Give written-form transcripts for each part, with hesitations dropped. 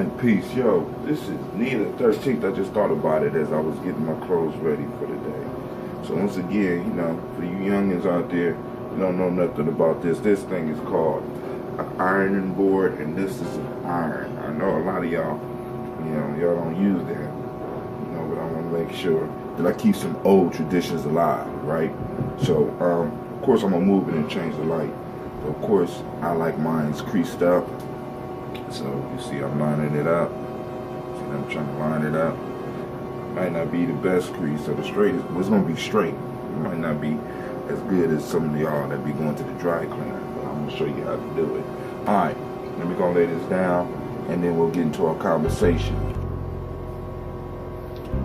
Alright, peace. Yo, this is Nia the 13th. I just thought about it as I was getting my clothes ready for the day. So once again, for you youngins out there who don't know nothing about this thing is called an ironing board, and this is an iron. I know a lot of y'all, y'all don't use that, but I want to make sure that I keep some old traditions alive, right? So, of course, I'm going to move it and change the light. But of course, I like mine's creased up. So you see I'm lining it up. See, I'm trying to line it up. Might not be the best crease or the straightest, but it's gonna be straight. It might not be as good as some of y'all that be going to the dry cleaner, but I'm gonna show you how to do it. Alright, let me go lay this down and then we'll get into our conversation.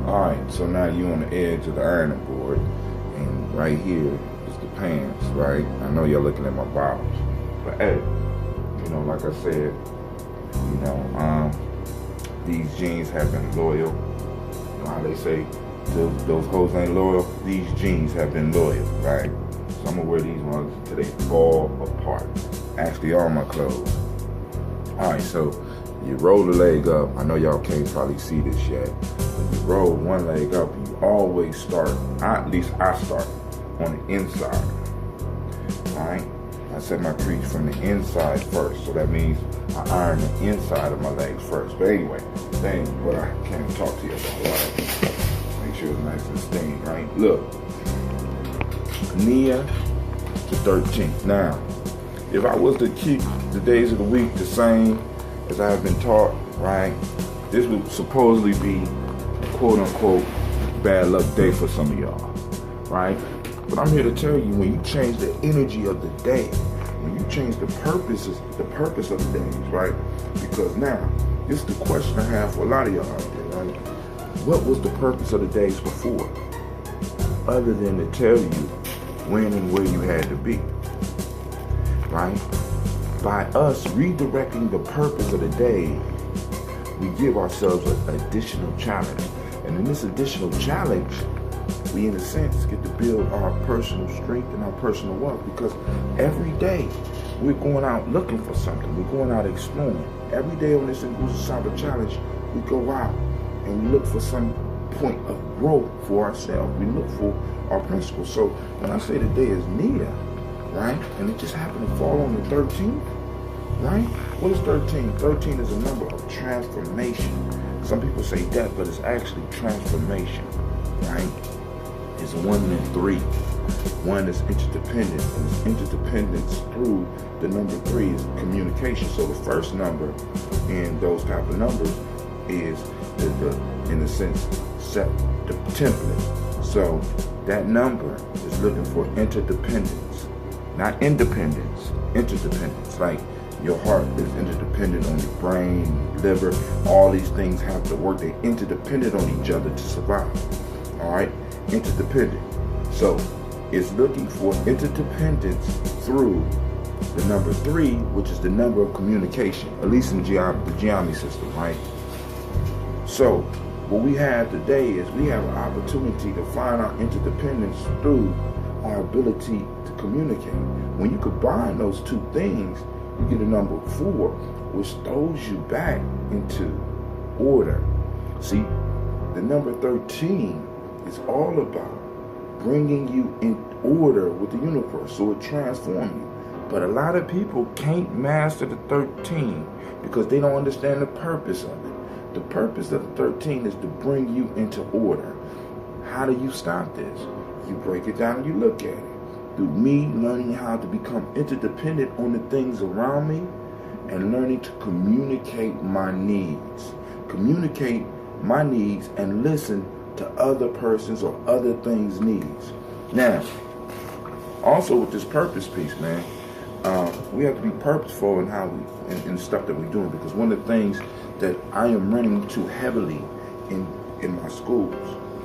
Alright, so now you're on the edge of the ironing board, and right here is the pants, right? I know y'all looking at my bottoms, but hey, like I said, these jeans have been loyal. You know how they say those hoes ain't loyal? These jeans have been loyal, right? So I'm gonna wear these ones until they fall apart. Actually, all my clothes. Alright, so you roll the leg up. I know y'all can't probably see this yet. When you roll one leg up, you always start, at least I start, on the inside. Alright? I set my crease from the inside first, so that means I iron the inside of my legs first. But anyway, that ain't what I came to talk to you about, right? Make sure it's nice and stained, right? Look, Nia the 13th. Now, if I was to keep the days of the week the same as I have been taught, right, this would supposedly be a quote-unquote bad luck day for some of y'all, right? But I'm here to tell you, when you change the energy of the day, when you change the purpose of the days, right? Because now, this is the question I have for a lot of y'all out there, right? What was the purpose of the days before? Other than to tell you when and where you had to be, right? By us redirecting the purpose of the day, we give ourselves an additional challenge. And in this additional challenge, we, in a sense, get to build our personal strength and our personal wealth, because every day we're going out looking for something. We're going out exploring. Every day on this Cyber Challenge, we go out and we look for some point of growth for ourselves. We look for our principles. So when I say the day is near, right, and it just happened to fall on the 13th, right? What is 13? 13 is a number of transformation. Some people say death, but it's actually transformation, right? Is 1 and 3. 1 is interdependent, and it's interdependence through the number 3 is communication. So the first number in those type of numbers is the in a sense, set the template. So that number is looking for interdependence, not independence, interdependence. Like your heart is interdependent on your brain, liver, all these things have to work. They're interdependent on each other to survive. All right? Interdependent. So it's looking for interdependence through the number 3, which is the number of communication, at least in the gye-nyame system, right? So what we have today is we have an opportunity to find our interdependence through our ability to communicate. When you combine those two things, you get a number 4, which throws you back into order. See, the number 13 is all about bringing you in order with the universe, so it transforms you. But a lot of people can't master the 13 because they don't understand the purpose of it. The purpose of the 13 is to bring you into order. How do you stop this? You break it down and you look at it. Through me learning how to become interdependent on the things around me and learning to communicate my needs. Communicate my needs and listen to other persons or other things' needs. Now, also with this purpose piece, man, we have to be purposeful in how we in stuff that we're doing, because one of the things that I am running to heavily in my schools,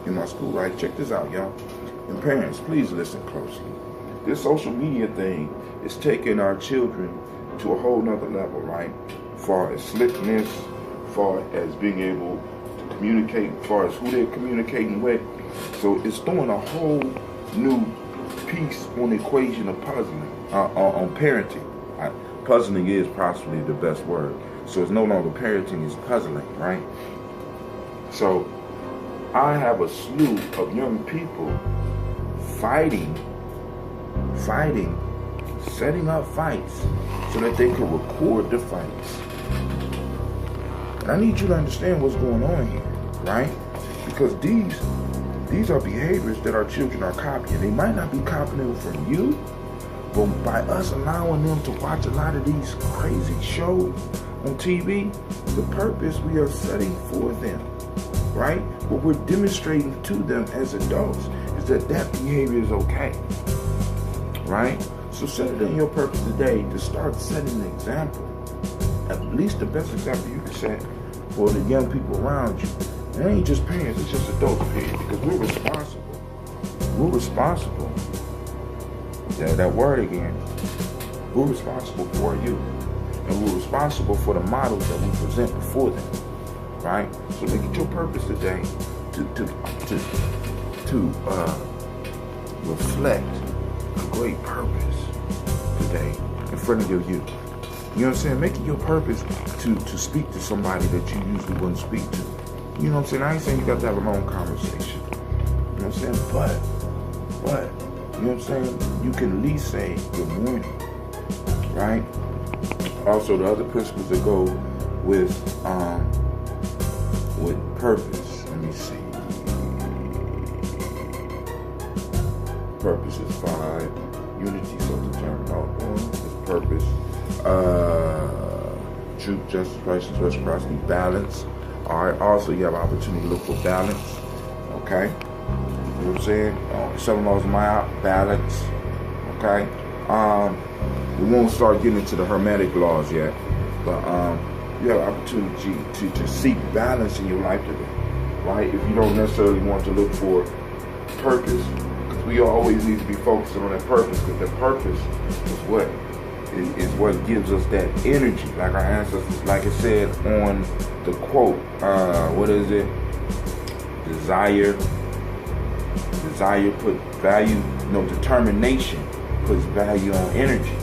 right? Check this out, y'all. And parents, please listen closely. This social media thing is taking our children to a whole nother level, right? As far as slickness, as far as being able to communicate, as far as who they're communicating with. So it's throwing a whole new piece on the equation of puzzling, on parenting. Puzzling is possibly the best word. So it's no longer parenting, it's puzzling, right? So I have a slew of young people fighting, setting up fights so that they can record the fights. And I need you to understand what's going on here, right? Because these are behaviors that our children are copying. They might not be copying from you, but by us allowing them to watch a lot of these crazy shows on TV, the purpose we are setting for them, right? What we're demonstrating to them as adults is that behavior is okay, right? So set it in your purpose today to start setting an example, at least the best example you can set for the young people around you. It ain't just parents, it's just adults, period, because we're responsible. We're responsible. That word again. We're responsible for our youth. And we're responsible for the models that we present before them, right? So make it your purpose today to reflect a great purpose today in front of your youth. You know what I'm saying? Make it your purpose to speak to somebody that you usually wouldn't speak to. You know what I'm saying? I ain't saying you got to have a long conversation. You know what I'm saying? But, you know what I'm saying? You can at least say good morning, right? Also, the other principles that go with purpose. Let me see. Purpose is 5. Unity, self-determined. Purpose. Truth, justice, righteousness, reciprocity, balance. All right. Also, you have an opportunity to look for balance. Okay. You know what I'm saying? 7 laws of Maya, balance. Okay. We won't start getting into the hermetic laws yet, but you have an opportunity to seek balance in your life today, right? If you don't necessarily want to look for purpose, because we always need to be focusing on that purpose, because that purpose is what gives us that energy, like our ancestors, like it said on the quote, what is it? Desire put value, determination puts value on energy,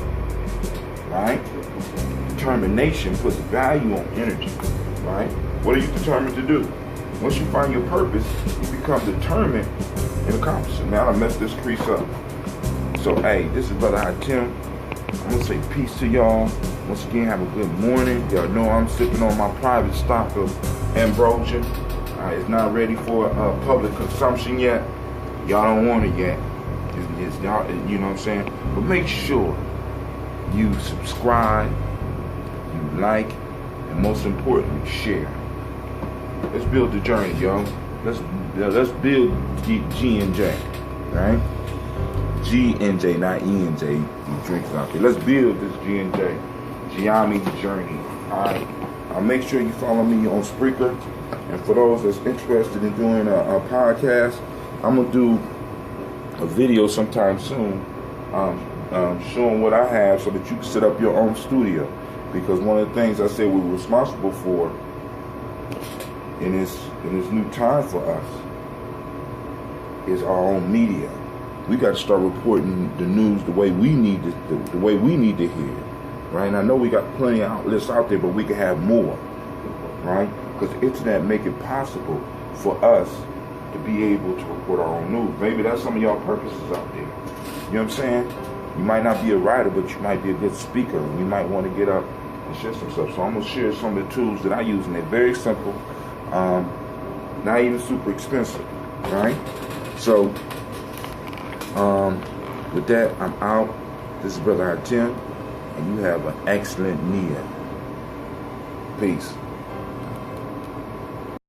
right? Determination puts value on energy, right? What are you determined to do? Once you find your purpose, you become determined in accomplishing. Now I messed this crease up. So, hey, this is Brother Tim. I'm going to say peace to y'all. Once again, have a good morning. Y'all know I'm sipping on my private stock of ambrosia. It's not ready for public consumption yet. Y'all don't want it yet. It's y'all, you know what I'm saying? But make sure you subscribe, you like, and most importantly, share. Let's build the journey, yo. Let's build G&J, right? G&J, not E&J. You drinks out there. Let's build this G&J, gye-nyame journey. All right. Make sure you follow me on Spreaker. And for those that's interested in doing a podcast, I'm gonna do a video sometime soon, showing what I have so that you can set up your own studio. Because one of the things I said we're responsible for in this new time for us is our own media. We got to start reporting the news the way we need to, the way we need to hear, right? And I know we got plenty of outlets out there, but we can have more, right? Because the internet make it possible for us to be able to report our own news. Maybe that's some of y'all purposes out there. You know what I'm saying? You might not be a writer, but you might be a good speaker, and you might want to get up and share some stuff. So I'm gonna share some of the tools that I use, and they're very simple, not even super expensive, right? So with that, I'm out. This is Brother Tim, and you have an excellent Nia. Peace.